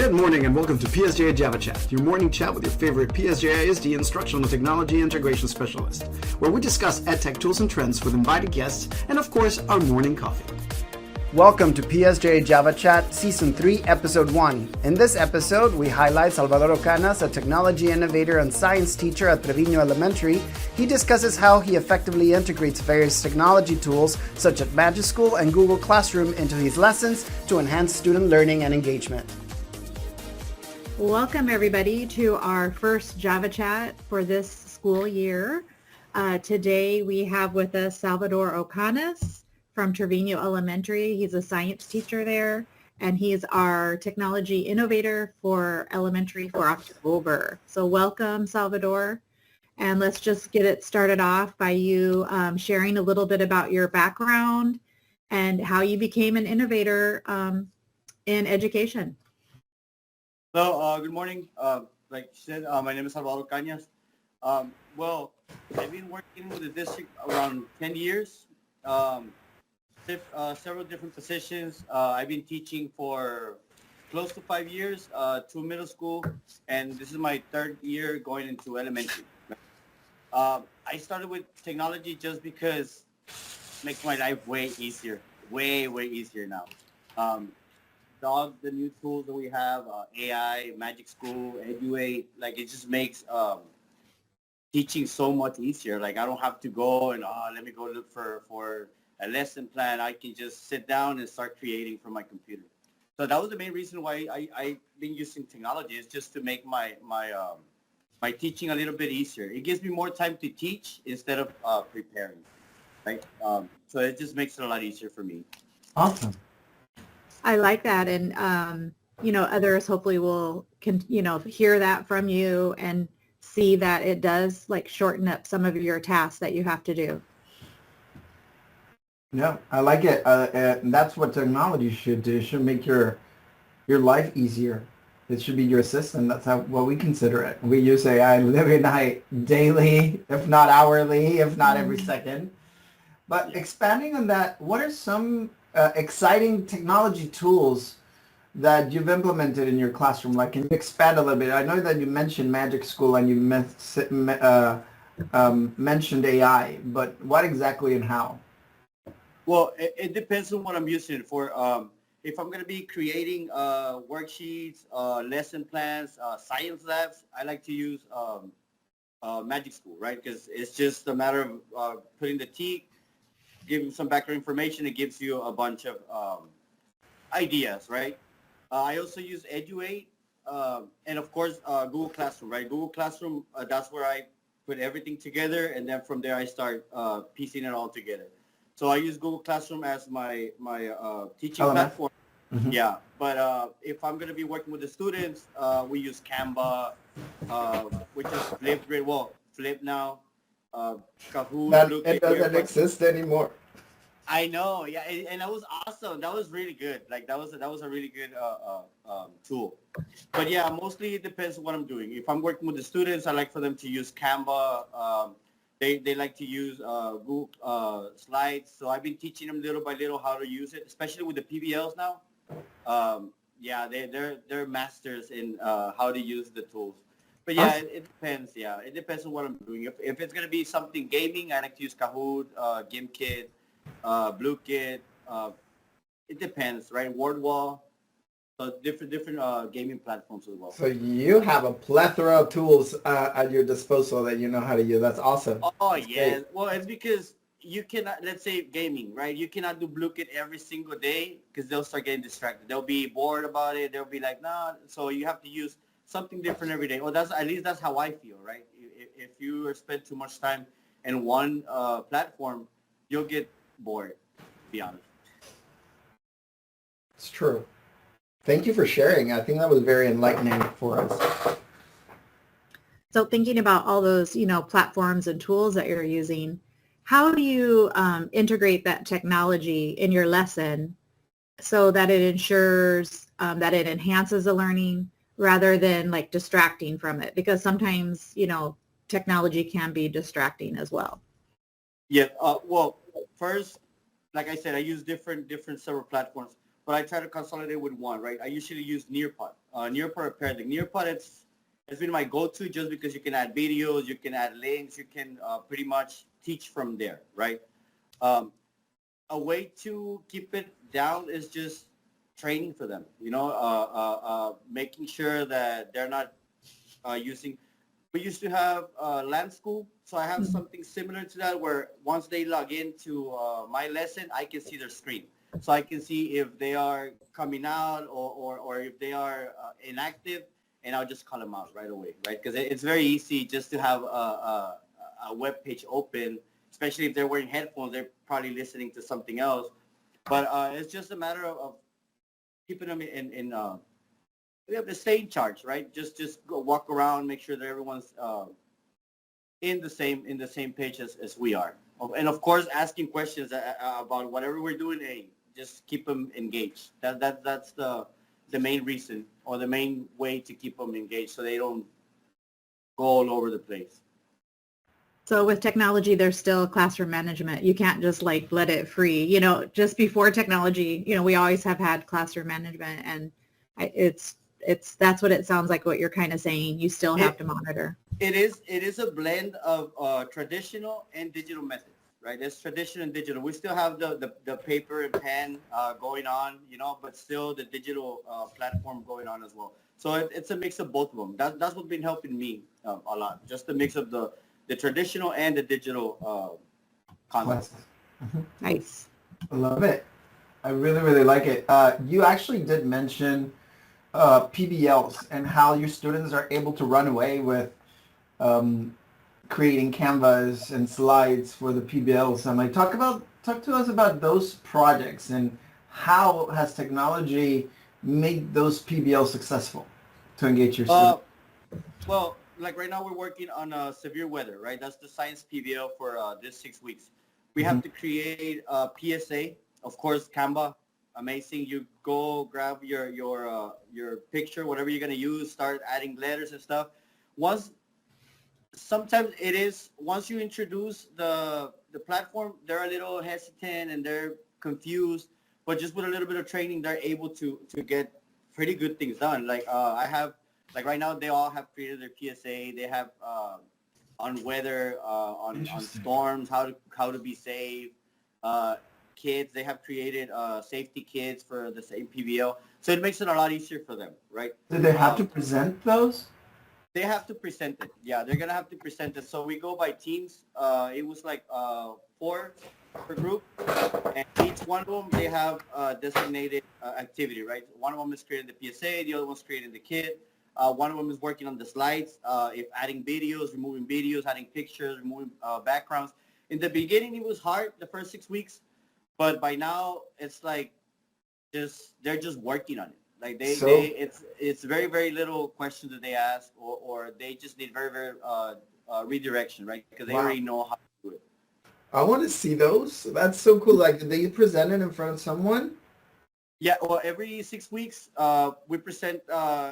Good morning and welcome to PSJA Java Chat, your morning chat with your favorite PSJA ISD Instructional Technology Integration Specialist, where we discuss EdTech tools and trends with invited guests and, of course, our morning coffee. Welcome to PSJA Java Chat Season 3, Episode 1. In this episode, we highlight Salvador Ocanas, a technology innovator and science teacher at Trevino Elementary. He discusses how he effectively integrates various technology tools such as Magic School and Google Classroom into his lessons to enhance student learning and engagement. Welcome everybody to our first Java Chat for this school year. Today we have with us Salvador Ocanas from Trevino Elementary. He's a science teacher there, and he's our technology innovator for elementary for October. So welcome, Salvador. And let's just get it started off by you sharing a little bit about your background and how you became an innovator in education. Hello, good morning. Like you said, my name is Salvador Ocanas. Well, I've been working with the district around 10 years, several different positions. I've been teaching for close to 5 years, to middle school, and this is my third year going into elementary. I started with technology just because it makes my life way easier, way easier now. All the new tools that we have, AI, Magic School, Eduate, like it just makes teaching so much easier. Like I don't have to go and let me go look for a lesson plan. I can just sit down and start creating from my computer. So that was the main reason why I've been using technology, is just to make my teaching a little bit easier. It gives me more time to teach instead of preparing, right? So it just makes it a lot easier for me. Awesome. I like that, and others hopefully will hear that from you and see that it does like shorten up some of your tasks that you have to do. Yeah, I like it. And that's what technology should do. It should make your life easier. It should be your assistant. That's what we consider it. We use AI every night, daily, if not hourly, if not every second. But expanding on that, what are some exciting technology tools that you've implemented in your classroom? Like, can you expand a little bit? I know that you mentioned Magic School and you mentioned AI, but what exactly and how? Well, it depends on what I'm using it for. If I'm going to be creating worksheets, lesson plans, science labs, I like to use Magic School, right? Because it's just a matter of putting the T, giving some background information. It gives you a bunch of ideas, right? I also use Eduate, and of course Google Classroom, right? Google Classroom, that's where I put everything together, and then from there I start piecing it all together. So I use Google Classroom as my teaching platform. Mm-hmm. Yeah, but if I'm going to be working with the students, we use Canva, which is Flip now. Kahoot. It doesn't exist anymore. I know, yeah, and that was awesome. That was really good. Like that was a really good tool. But yeah, mostly it depends on what I'm doing. If I'm working with the students, I like for them to use Canva. They like to use Google Slides. So I've been teaching them little by little how to use it, especially with the PBLs now. Yeah, they're masters in how to use the tools. But yeah, it depends. Yeah, it depends on what I'm doing. If it's gonna be something gaming, I like to use Kahoot, GameKit, BlueKit. It depends, right? WordWall. So different gaming platforms as well. So you have a plethora of tools at your disposal that you know how to use. That's awesome. Oh yeah. Well, it's because you cannot. Let's say gaming, right? You cannot do BlueKit every single day because they'll start getting distracted. They'll be bored about it. They'll be like, nah. So you have to use something different every day. Or at least that's how I feel, right? If you spend too much time in one platform, you'll get bored, to be honest. It's true. Thank you for sharing. I think that was very enlightening for us. So thinking about all those, platforms and tools that you're using, how do you integrate that technology in your lesson so that it ensures that it enhances the learning rather than like distracting from it? Because sometimes, technology can be distracting as well. Yeah. Well, first, like I said, I use different several platforms, but I try to consolidate with one, right? I usually use Nearpod. Nearpod or Paradigm. Nearpod, it's been my go-to just because you can add videos, you can add links, you can pretty much teach from there, right? A way to keep it down is just training for them, making sure that they're not using. We used to have land school, so I have something similar to that where once they log into my lesson, I can see their screen. So I can see if they are coming out or if they are inactive, and I'll just call them out right away, right? Because it's very easy just to have a web page open, especially if they're wearing headphones, they're probably listening to something else. But it's just a matter of keeping them in we have to stay in charge, right? Just go walk around, make sure that everyone's in the same page as we are, and of course asking questions about whatever we're doing. Hey, just keep them engaged. That's the main reason or the main way to keep them engaged, so they don't go all over the place. So with technology, there's still classroom management. You can't just like let it free. Just before technology, we always have had classroom management, and that's what it sounds like. What you're kind of saying, you still have to monitor. It is a blend of traditional and digital methods, right? It's traditional and digital. We still have the paper and pen going on, but still the digital platform going on as well. So it's a mix of both of them. That's what's been helping me a lot. Just the mix of the traditional and the digital content. Nice. I love it. I really, really like it. You actually did mention PBLs and how your students are able to run away with creating canvas and slides for the PBLs. I'm like, talk to us about those projects and how has technology made those PBLs successful to engage your students? Well, like right now we're working on severe weather, right? That's the science PBL for this 6 weeks. We have to create a PSA, of course, Canva. Amazing. You go grab your picture, whatever you're going to use, start adding letters and stuff. Sometimes it is, once you introduce the platform, they're a little hesitant and they're confused, but just with a little bit of training, they're able to get pretty good things done. Like right now, they all have created their PSA. They have on weather, on storms, how to be safe. Kids, they have created safety kits for the same PBL. So it makes it a lot easier for them, right? Do they have to present those? They have to present it. Yeah, they're going to have to present it. So we go by teams. It was like 4 per group. And each one of them, they have a designated activity, right? One of them is creating the PSA. The other one's creating the kit. One of them is working on the slides, if adding videos, removing videos, adding pictures, removing backgrounds. In the beginning, it was hard, the first 6 weeks. But by now, it's like they're just working on it. Like it's very, very little questions that they ask, or they just need very, very redirection, right? Because they already know how to do it. I want to see those. That's so cool. Like, did they present it in front of someone? Yeah, well, every 6 weeks, we present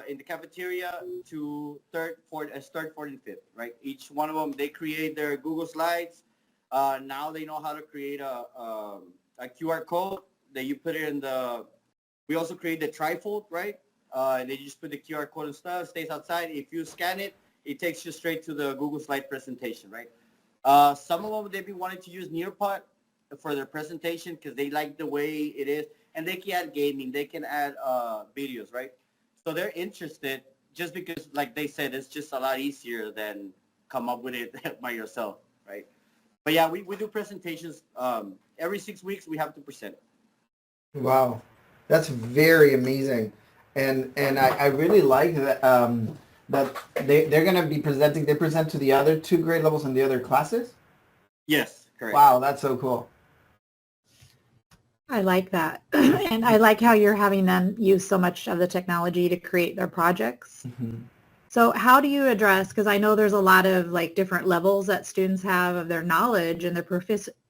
in the cafeteria to third, fourth, and fifth, right? Each one of them, they create their Google Slides. Now they know how to create a QR code that you put it in we also create the trifold, right? And then you just put the QR code and stuff, stays outside. If you scan it, it takes you straight to the Google Slide presentation, right? Some of them, they've been wanting to use Nearpod for their presentation because they like the way it is. And they can add gaming, they can add videos, right? So they're interested just because, like they said, it's just a lot easier than come up with it by yourself, right? But yeah, we do presentations. Every 6 weeks, we have to present. Wow, that's very amazing. And I really like that that they're going to be presenting. They present to the other 2 grade levels and the other classes? Yes, correct. Wow, that's so cool. I like that. And I like how you're having them use so much of the technology to create their projects. Mm-hmm. So how do you address, because I know there's a lot of like different levels that students have of their knowledge and their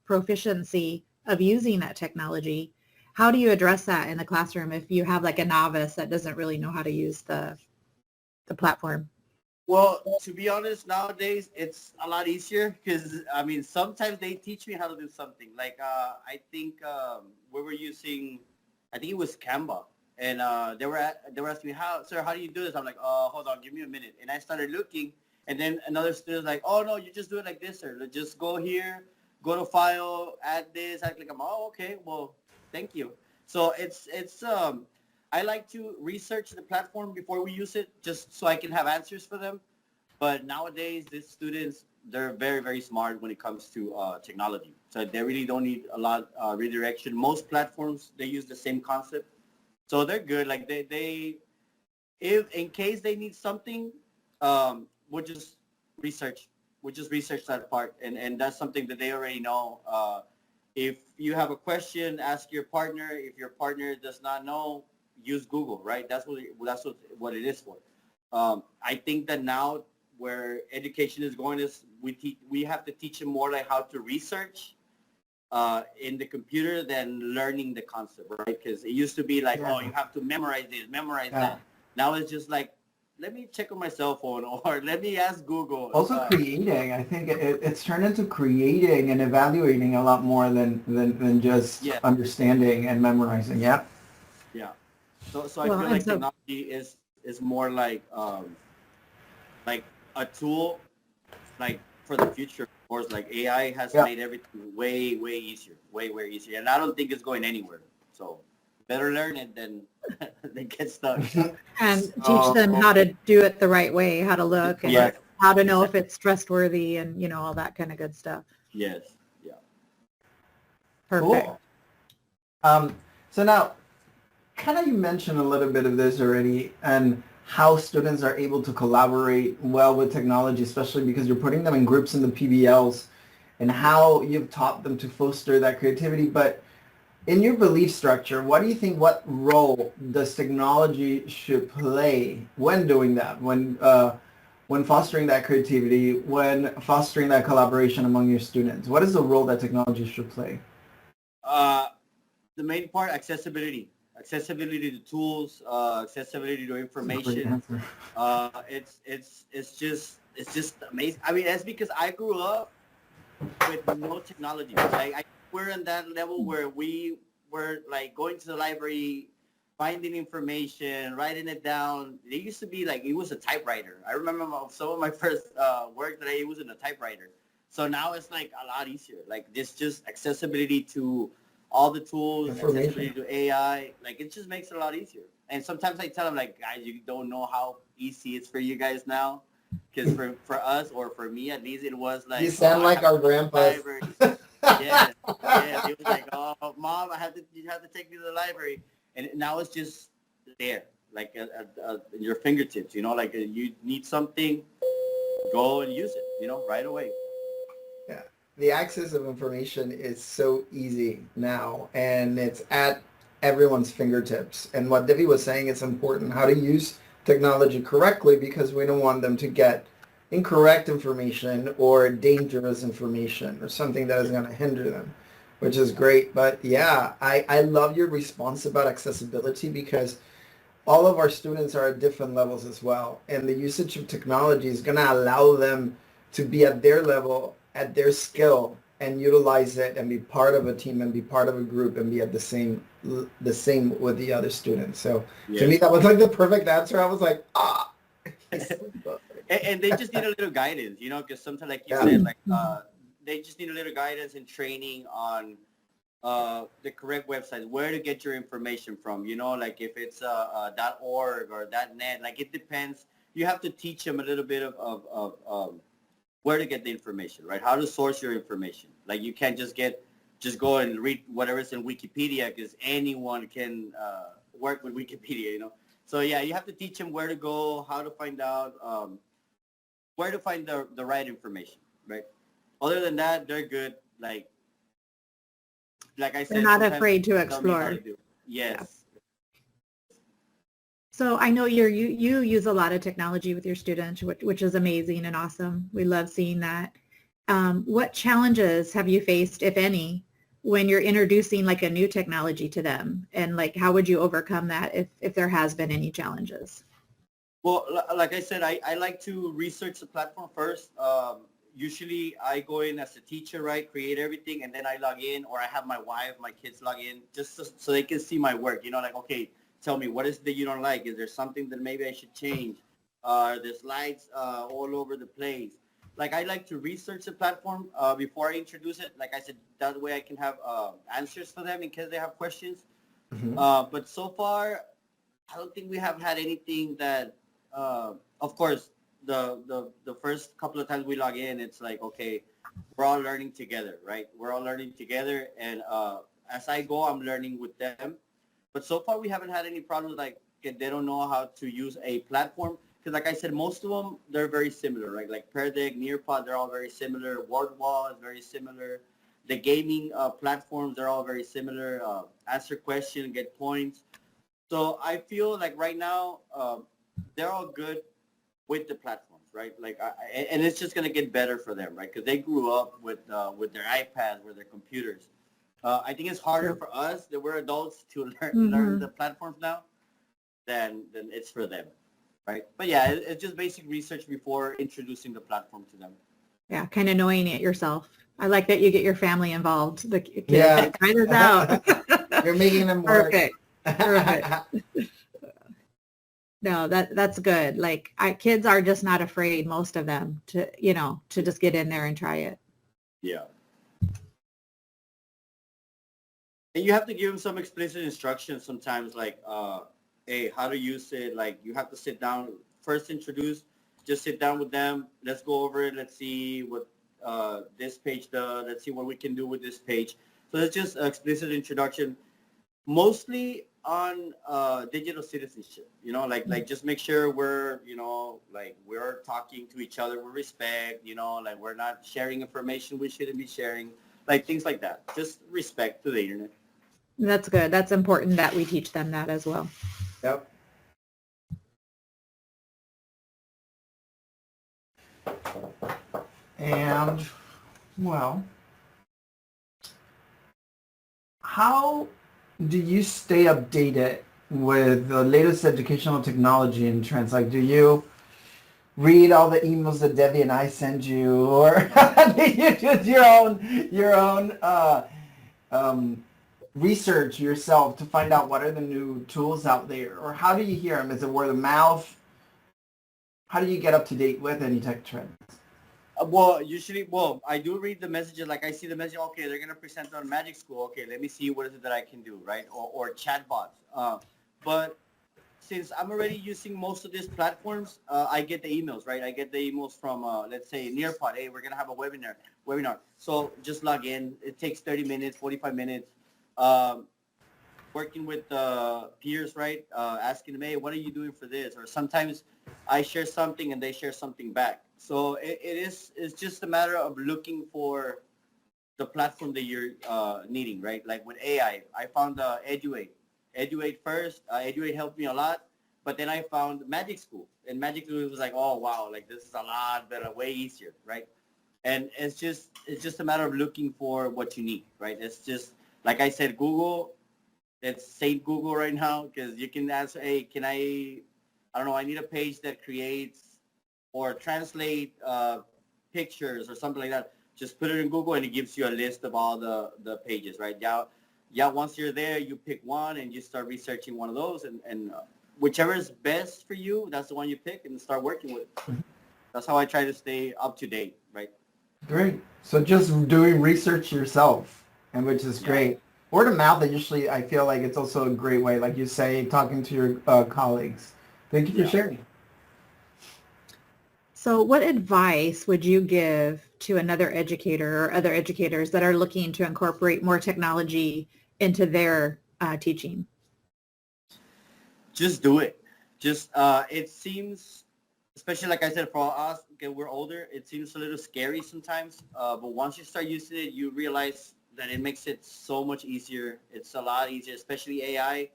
proficiency of using that technology. How do you address that in the classroom if you have like a novice that doesn't really know how to use the platform? Well, to be honest, nowadays it's a lot easier because, I mean, sometimes they teach me how to do something. Like I think we were using, I think it was Canva. And they were asking me, sir, how do you do this? I'm like, hold on, give me a minute. And I started looking, and then another student's like, oh no, you just do it like this, sir. Just go here, go to file, add this, add click. I'm, oh, okay, well, thank you. So it's I like to research the platform before we use it, just so I can have answers for them. But nowadays, these students, they're very, very smart when it comes to technology. So they really don't need a lot redirection. Most platforms, they use the same concept. So they're good. Like they if in case they need something, we'll just research. We'll just research that part. And that's something that they already know. If you have a question, ask your partner. If your partner does not know, use Google, right? That's what it is for. I think that now where education is going is we have to teach them more like how to research in the computer than learning the concept, right? Because it used to be like, oh, you have to memorize this, memorize that. Now it's just like, let me check on my cell phone or let me ask Google. Also creating, I think it's turned into creating and evaluating a lot more than just understanding and memorizing. Yeah. Yeah. So I feel like technology is more like a tool, like for the future. Of course, like AI has made everything way easier, way easier, and I don't think it's going anywhere. So better learn it than get stuck. And teach them how to do it the right way, how to look, and how to know if it's trustworthy, and all that kind of good stuff. Yes. Yeah. Perfect. Cool. So now, kind of you mentioned a little bit of this already, and how students are able to collaborate well with technology, especially because you're putting them in groups in the PBLs, and how you've taught them to foster that creativity. But in your belief structure, what do you think, what role does technology should play when doing that, when fostering that creativity, when fostering that collaboration among your students? What is the role that technology should play? The main part, accessibility to tools, accessibility to information. It's just amazing. I mean, that's because I grew up with no technology. Like we're in that level where we were like going to the library, finding information, writing it down. It used to be like it was a typewriter. I remember some of my first work that I was in a typewriter. So now it's like a lot easier. Like this just accessibility to all the tools, accessibility to AI, like it just makes it a lot easier. And sometimes I tell them, like, guys, you don't know how easy it's for you guys now. Because for us, or for me at least, it was like... You sound like our grandpa. Yeah. It was like, oh, Mom, you have to take me to the library. And now it's just there, like at your fingertips, like you need something, go and use it, right away. Yeah. The access of information is so easy now, and it's at everyone's fingertips. And what Debbie was saying, it's important how to use technology correctly, because we don't want them to get incorrect information or dangerous information or something that is going to hinder them, which is great. But yeah, I love your response about accessibility, because all of our students are at different levels as well. And the usage of technology is going to allow them to be at their level, at their skill, and utilize it and be part of a team and be part of a group and be at the same with the other students. So to me, that was like the perfect answer. I was like, and they just need a little guidance, because sometimes, like you said, like they just need a little guidance and training on the correct website, where to get your information from, like if it's .org or .net, like it depends. You have to teach them a little bit of where to get the information, right? How to source your information. Like you can't just go and read whatever's in Wikipedia, because anyone can work with Wikipedia, So yeah, you have to teach them where to go, how to find out, where to find the right information, right? Other than that, they're good. Like I said, they're not afraid to explore. Yes. Yeah. So I know you use a lot of technology with your students, which is amazing and awesome. We love seeing that. What challenges have you faced, if any, when you're introducing like a new technology to them? And like, how would you overcome that if there has been any challenges? Well, like I said, I like to research the platform first. Usually I go in as a teacher, right, create everything, and then I log in, or I have my wife, my kids log in, just so they can see my work, like, okay, tell me what is it that you don't like. Is there something that maybe I should change? Are the slides all over the place? Like I like to research the platform before I introduce it. Like I said, that way I can have answers for them in case they have questions. But so far, I don't think we have had anything that, of course, the first couple of times we log in, it's like, okay, we're all learning together, right? We're all learning together. And as I go, I'm learning with them. But so far, we haven't had any problems like they don't know how to use a platform. Because like I said, most of them, they're very similar, right? Like Pear Deck, Nearpod, they're all very similar. Wordwall is very similar. The gaming platforms, they're all very similar. Answer questions, get points. So I feel like right now, they're all good with the platforms, right? Like, and it's just gonna get better for them, right? Because they grew up with their iPads, with their computers. I think it's harder for us that we're adults to learn the platforms now than it's for them, right? But yeah, it's just basic research before introducing the platform to them. Yeah, kind of knowing it yourself. I like that you get your family involved. The kids, Yeah. try this out. You're making them work. Perfect. No, that's good. Like kids are just not afraid, most of them, to just get in there and try it. Yeah. And you have to give them some explicit instructions sometimes, like, hey, how to use it. Like, you have to sit down, first introduce, just sit down with them. Let's go over it. Let's see what this page does. Let's see what we can do with this page. So it's just an explicit introduction, mostly on digital citizenship, like just make sure we're, like we're talking to each other with respect, like we're not sharing information we shouldn't be sharing, like things like that. Just respect to the internet. That's good. That's important that we teach them that as well. Yep. And, well, how do you stay updated with the latest educational technology and trends? Like, do you read all the emails that Debbie and I send you, or do you do your own research yourself to find out what are the new tools out there? Or how do you hear them? Is it word of mouth? How do you get up to date with any tech trends? Well, I do read the messages. Like I see the message, okay, they're going to present on Magic School. Okay, let me see what is it that I can do, right? Or chatbots. But since I'm already using most of these platforms, I get the emails, right? I get the emails from, let's say, Nearpod. Hey, we're going to have a webinar. So just log in. It takes 30 minutes, 45 minutes. Working with peers, right? Asking them, hey, what are you doing for this? Or sometimes I share something and they share something back. So it's just a matter of looking for the platform that you're needing, right? Like with AI, I found Eduate first. Eduate helped me a lot, but then I found Magic School, and Magic School was like, oh wow, like this is a lot better, way easier, right? And it's just a matter of looking for what you need, right? It's just like I said, Google. It's Saint Google right now because you can answer, hey, can I don't know, I need a page that creates or translate pictures or something like that. Just put it in Google and it gives you a list of all the pages, right? Yeah, once you're there, you pick one and you start researching one of those, and whichever is best for you, that's the one you pick and start working with. That's how I try to stay up to date, right? Great. So just doing research yourself, and which is great. Word of mouth, usually I feel like it's also a great way, like you say, talking to your colleagues. Thank you for sharing. So what advice would you give to another educator or other educators that are looking to incorporate more technology into their teaching? Just do it. Just it seems, especially like I said, for us, okay, we're older, it seems a little scary sometimes. But once you start using it, you realize that it makes it so much easier. It's a lot easier, especially AI.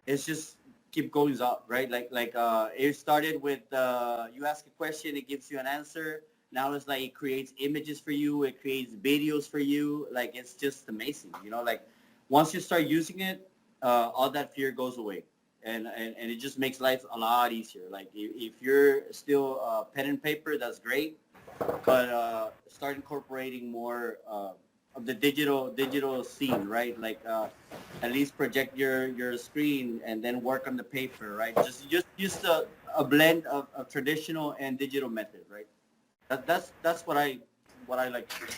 It's just keep going up, right? Like it started with you ask a question, it gives you an answer. Now it's like it creates images for you, it creates videos for you. Like it's just amazing, like once you start using it, all that fear goes away. And it just makes life a lot easier. Like if you're still pen and paper, that's great. But start incorporating more of the digital scene, right? Like at least project your screen and then work on the paper, right? Just use a blend of traditional and digital methods, right? That's what I like to do.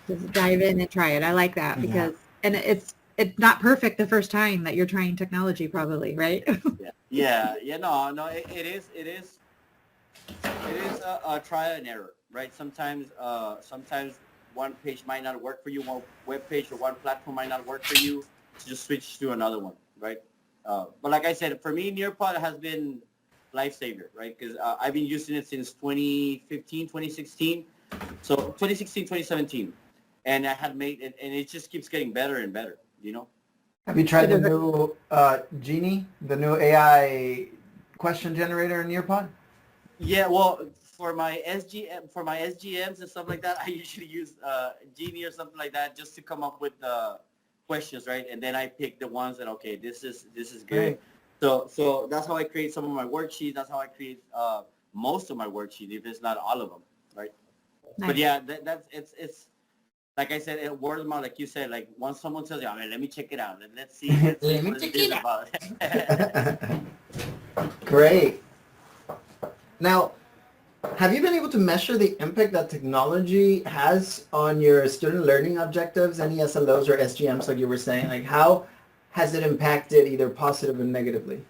Just dive in and try it. I like that Yeah. because, and it's not perfect the first time that you're trying technology probably, right? Yeah. No, it is a trial and error, right? Sometimes one page might not work for you, one web page or one platform might not work for you. So just switch to another one, right? But like I said, for me, Nearpod has been lifesaver, right? Because I've been using it since 2015, 2016. So 2016, 2017. And I had made it, and it just keeps getting better and better, you know? Have you tried the new Genie, the new AI question generator in Nearpod? Yeah, well, for my SGMs and stuff like that, I usually use Genie or something like that just to come up with questions, right? And then I pick the ones that okay, this is good. Right. So that's how I create some of my worksheets. That's how I create most of my worksheets, if it's not all of them, right? Nice. But yeah, that's it's like I said, word of mouth, like you said, like once someone tells you, I mean, let me check it out, let's see Let me what check it is it about. Great. Now, have you been able to measure the impact that technology has on your student learning objectives, any SLOs or SGMs, like you were saying? Like, how has it impacted either positive or negatively?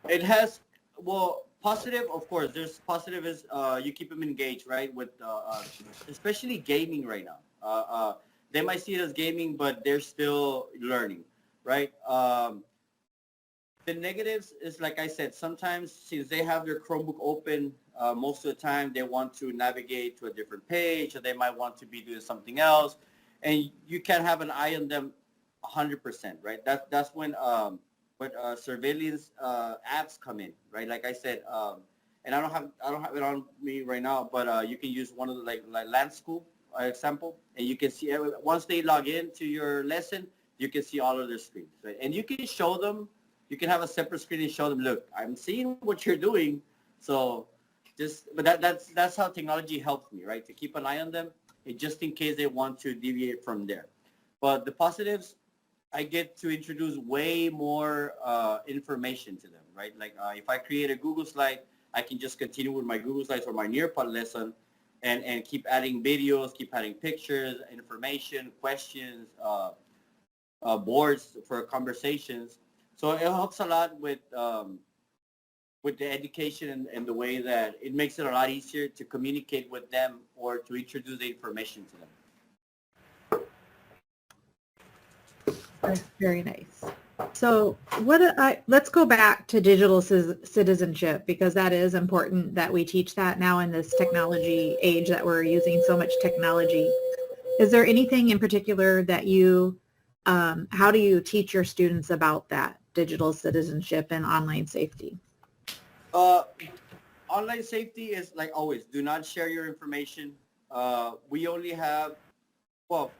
It has, well, positive, of course. There's positive is you keep them engaged, right? With especially gaming right now. They might see it as gaming, but they're still learning, right? The negatives is like I said. Sometimes since they have their Chromebook open, most of the time they want to navigate to a different page, or they might want to be doing something else, and you can't have an eye on them 100%, right? That's when surveillance apps come in, right? Like I said, and I don't have it on me right now, but you can use one of the like Land School example, and you can see once they log in to your lesson, you can see all of their screens, right? And you can show them, you can have a separate screen and show them, look, I'm seeing what you're doing, so but that's how technology helps me, right? To keep an eye on them, just in case they want to deviate from there. But the positives, I get to introduce way more information to them, right? Like if I create a Google slide, I can just continue with my Google slides or my Nearpod lesson and keep adding videos, keep adding pictures, information, questions, boards for conversations. So it helps a lot with the education and the way that it makes it a lot easier to communicate with them or to introduce the information to them. That's very nice. So let's go back to digital citizenship, because that is important that we teach that now in this technology age that we're using so much technology. Is there anything in particular that how do you teach your students about that digital citizenship and online safety? Online safety is like always, do not share your information. We only have, well,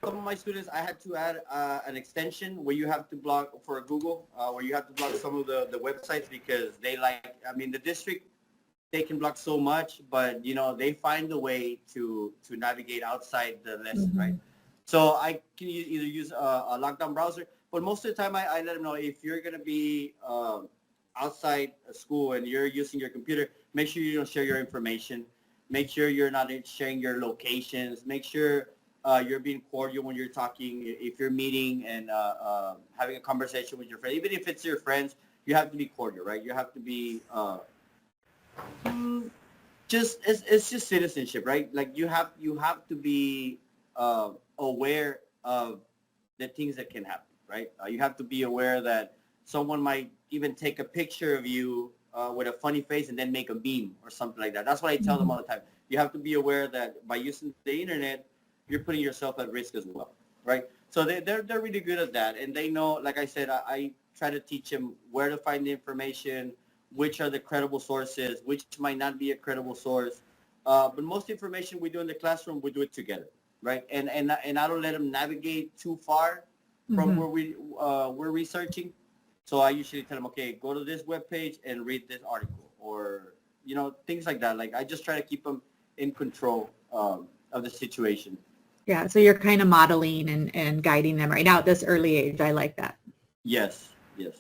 some of my students, I had to add an extension where you have to block for Google, where you have to block some of the websites because the district, they can block so much, but they find a way to navigate outside the lesson, Mm-hmm. right? So I can either use a lockdown browser, but most of the time I let them know if you're going to be outside school and you're using your computer, make sure you don't share your information. Make sure you're not sharing your locations. Make sure you're being cordial when you're talking. If you're meeting and having a conversation with your friend, even if it's your friends, you have to be cordial, right? You have to be it's just citizenship, right? Like you have to be aware of the things that can happen, right? You have to be aware that someone might even take a picture of you with a funny face and then make a meme or something like that. That's what I tell them all the time. You have to be aware that by using the internet, you're putting yourself at risk as well, right? So they're really good at that, and they know. Like I said, I try to teach them where to find the information, which are the credible sources, which might not be a credible source. But most information we do in the classroom, we do it together, right? And I don't let them navigate too far from where we're researching. So I usually tell them, okay, go to this webpage and read this article, or things like that. Like I just try to keep them in control of the situation. Yeah, so you're kind of modeling and guiding them right now at this early age. I like that. Yes, yes.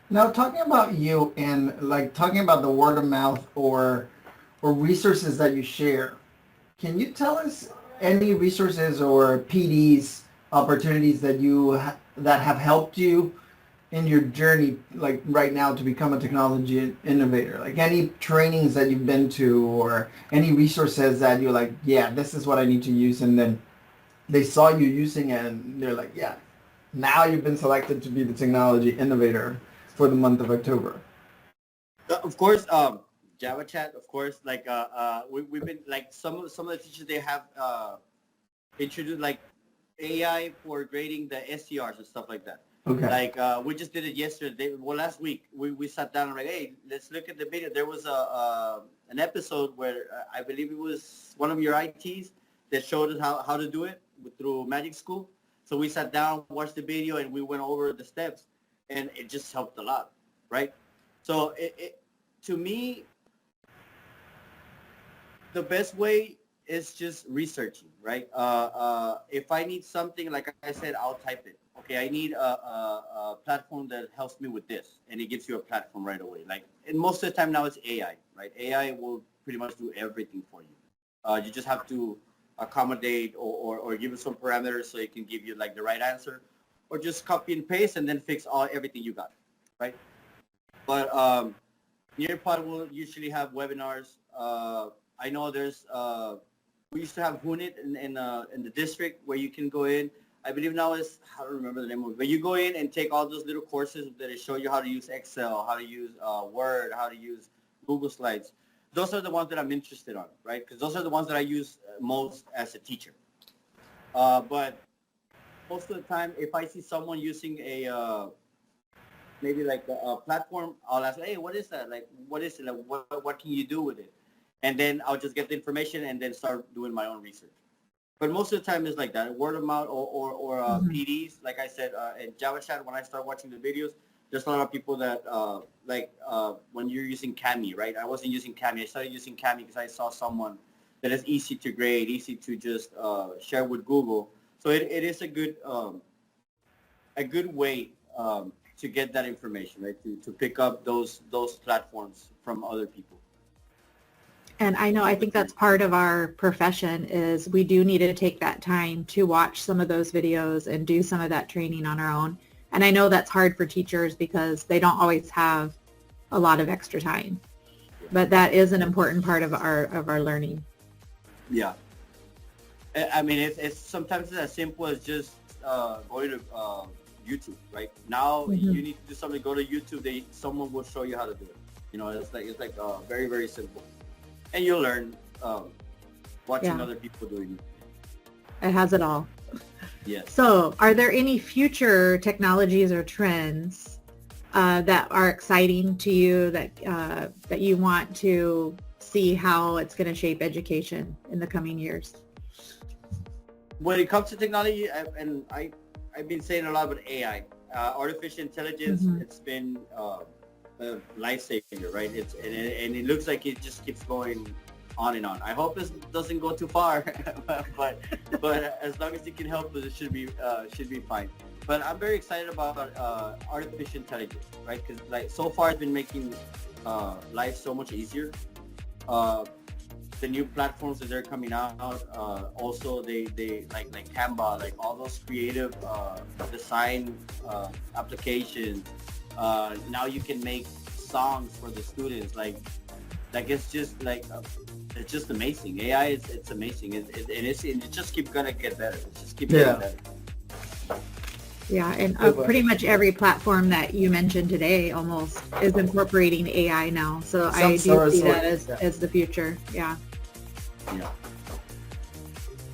Now, talking about you and like talking about the word of mouth or resources that you share, can you tell us any resources or PDs opportunities that that have helped you in your journey, like right now, to become a technology innovator? Like any trainings that you've been to, or any resources that you're like, yeah, this is what I need to use, and then they saw you using it, and they're like, yeah, now you've been selected to be the technology innovator for the month of October. Of course, Java chat. Of course, like we've been like some of the teachers, they have introduced like AI for grading the SCRs and stuff like that. Okay. Like we just did it yesterday. Well, last week we sat down and like, hey, let's look at the video. There was an episode where I believe it was one of your ITs that showed us how to do it through Magic School. So we sat down, watched the video, and we went over the steps, and it just helped a lot, right? So to me, the best way is just researching, right? If I need something, like I said, I'll type it. Okay, I need a platform that helps me with this, and it gives you a platform right away. Like, and most of the time now it's AI, right? AI will pretty much do everything for you. You just have to accommodate or give it some parameters so it can give you like the right answer, or just copy and paste and then fix everything you got, right? But Nearpod will usually have webinars. I know there's we used to have Hunit in the district where you can go in. I believe now is, I don't remember the name of it, but you go in and take all those little courses that show you how to use Excel, how to use Word, how to use Google Slides. Those are the ones that I'm interested on, right? Because those are the ones that I use most as a teacher. But most of the time, if I see someone using a maybe like a platform, I'll ask, hey, what is that? Like, what is it? Like, what can you do with it? And then I'll just get the information and then start doing my own research. But most of the time it's like that, word of mouth or PDs. Like I said, in Java Chat, when I start watching the videos, there's a lot of people that, when you're using Kami, right? I wasn't using Kami. I started using Kami because I saw someone that is easy to grade, easy to just share with Google. So it is a good way to get that information, right? To pick up those platforms from other people. And I think that's part of our profession is we do need to take that time to watch some of those videos and do some of that training on our own. And I know that's hard for teachers because they don't always have a lot of extra time. But that is an important part of our learning. Yeah. I mean, it's sometimes it's as simple as just going to YouTube, right? Now you need to do something, go to YouTube, someone will show you how to do it. You know, it's like very, very simple. And you'll learn watching other people doing it. It has it all. Yes. So are there any future technologies or trends that are exciting to you that you want to see how it's going to shape education in the coming years? When it comes to technology, I've been saying a lot about AI. Artificial intelligence, it's been a lifesaver, right? And it looks like it just keeps going on and on. I hope this doesn't go too far, but as long as it can help us, it should be fine. But I'm very excited about artificial intelligence, right? Because like so far, it's been making life so much easier. The new platforms that they're coming out, also they like Canva, like all those creative design applications. Now you can make songs for the students, like it's just like it's just amazing. AI it's amazing, it just keeps gonna get better. It just keeps getting better. Yeah, and pretty much every platform that you mentioned today almost is incorporating AI now. So I do see that as the future. Yeah. Yeah.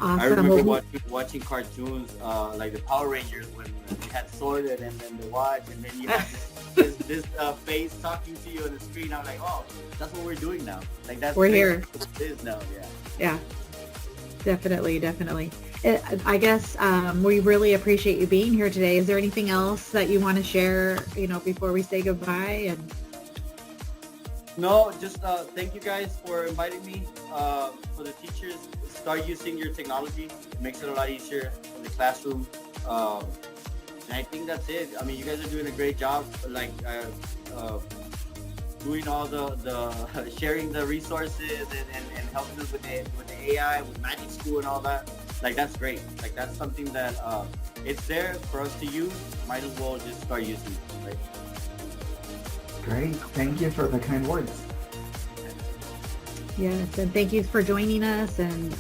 Awesome. I remember watching cartoons like the Power Rangers when you had Sorted and then the watch, and then you had this face talking to you on the screen. I'm like, oh, that's what we're doing now. Like we're here. It is now. Yeah. Yeah. Definitely. I guess we really appreciate you being here today. Is there anything else that you want to share, before we say goodbye? And No, just thank you guys for inviting me. For the teachers, start using your technology. It makes it a lot easier in the classroom. And I think that's it. I mean, you guys are doing a great job, like doing all the sharing the resources and helping us with the AI, with Magic School and all that. Like, that's great. Like, that's something that it's there for us to use. Might as well just start using it, right? Great. Thank you for the kind words. Yes, and thank you for joining us, and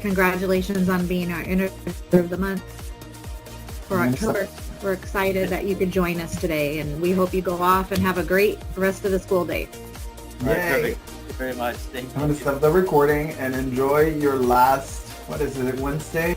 congratulations on being our Innovator of the Month for October. We're excited that you could join us today, and we hope you go off and have a great rest of the school day. All right, perfect. Thank you very much. Thank you. I'm going to stop the recording and enjoy your last, what is it, Wednesday?